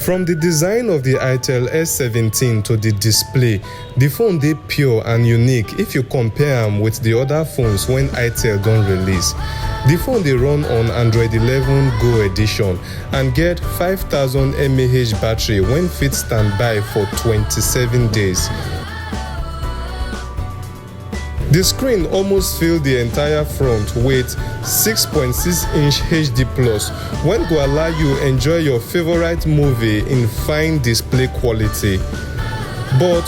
From the design of the Itel S17 to the display, the phone dey pure and unique if you compare am with the other phones when Itel don release. The phone dey run on Android 11 Go edition and get 5000 mAh battery when fit standby for 27 days. The screen almost filled the entire front with 6.6-inch HD+, when go allow you enjoy your favorite movie in fine display quality. But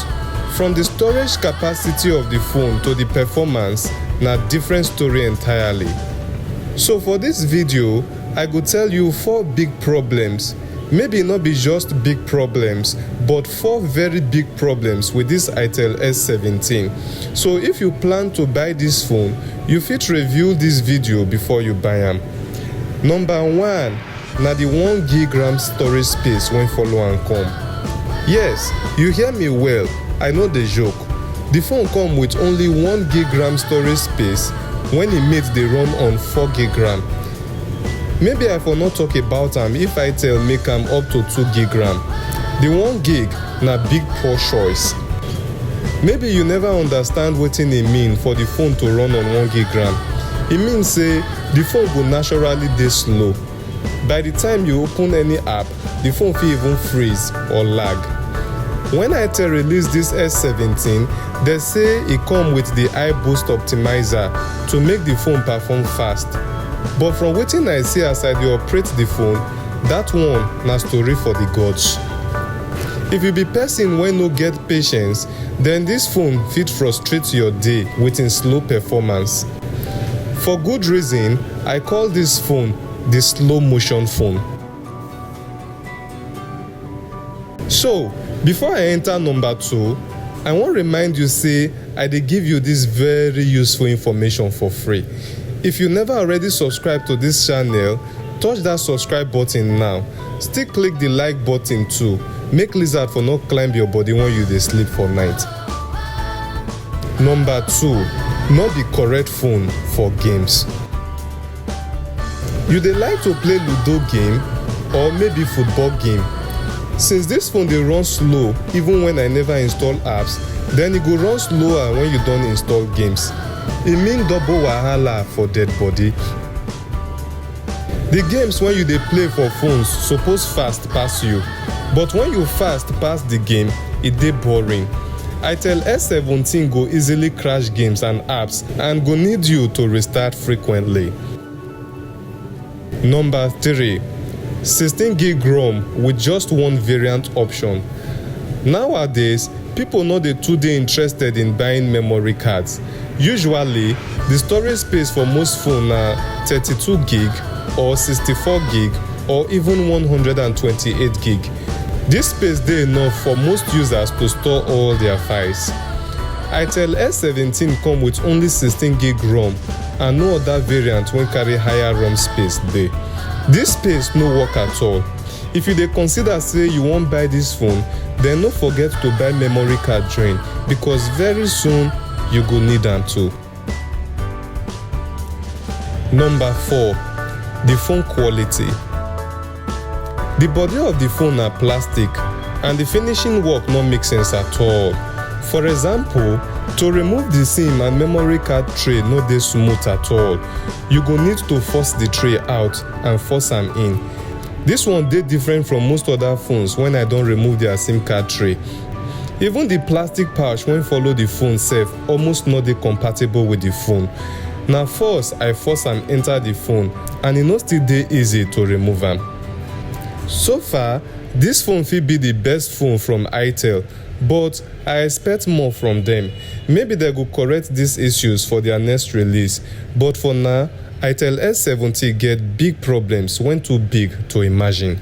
from the storage capacity of the phone to the performance, na different story entirely. So for this video, I go tell you 4 big problems, maybe not be just big problems, but 4 very big problems with this Itel S17. So if you plan to buy this phone, you fit review this video before you buy am. Number 1, na the 1GB RAM storage space when follow am come. Yes, you hear me well, I no dey joke. The phone come with only 1GB RAM storage space when e mate dey run on 4GB RAM. Maybe I for not talk about am if Itel make am up to 2GB RAM. The 1GB na big poor choice. Maybe you never understand wetin e mean for the phone to run on 1GB RAM. E mean say the phone go naturally dey slow. By the time you open any app, the phone fit even freeze or lag. When Itel release this S17, they say e come with the iBoost optimizer to make the phone perform fast. But from wetin I see as I dey operate the phone, that one na story for the gods. If you be person wey no get patience, then this phone fit frustrate your day with im slow performance. For good reason, I call this phone the slow motion phone. So, before I enter number 2, I wan remind you say I dey give you this very useful information for free. If you never already subscribe to this channel, touch that subscribe button now. Still click the like button too. Make lizard for not climb your body when you dey sleep for night. Number 2, not the correct phone for games. You dey like to play Ludo game or maybe football game. Since this phone dey run slow even when I never install apps, then e go run slower when you don install games. E mean double wahala for dead body. The games when you dey play for phones suppose fast pass you, but when you fast pass the game, e dey boring. Itel S17 go easily crash games and apps and go need you to restart frequently. Number 3, 16GB ROM with just one variant option. Nowadays, people no dey too interested in buying memory cards. Usually, the storage space for most phones na 32GB or 64GB or even 128GB. This space dey enough for most users to store all their files. Itel S17 come with only 16GB ROM and no other variant wey carry higher ROM space dey. This space no work at all. If you dey consider say you wan buy this phone, then no forget to buy memory card join, because very soon you go need am too. Number 4, the phone quality. The body of the phone na plastic and the finishing work no make sense at all. For example, to remove the SIM and memory card tray no dey smooth at all. You go need to force the tray out and force am in. This one dey different from most other phones when I don remove their SIM card tray. Even the plastic pouch when follow the phone sef almost no dey compatible with the phone. Na force I force am enter the phone and e no still dey easy to remove am. So far, this phone fit be the best phone from Itel, but I expect more from them. Maybe they go correct these issues for their next release, but for now, Itel S17 get big problems when too big to imagine.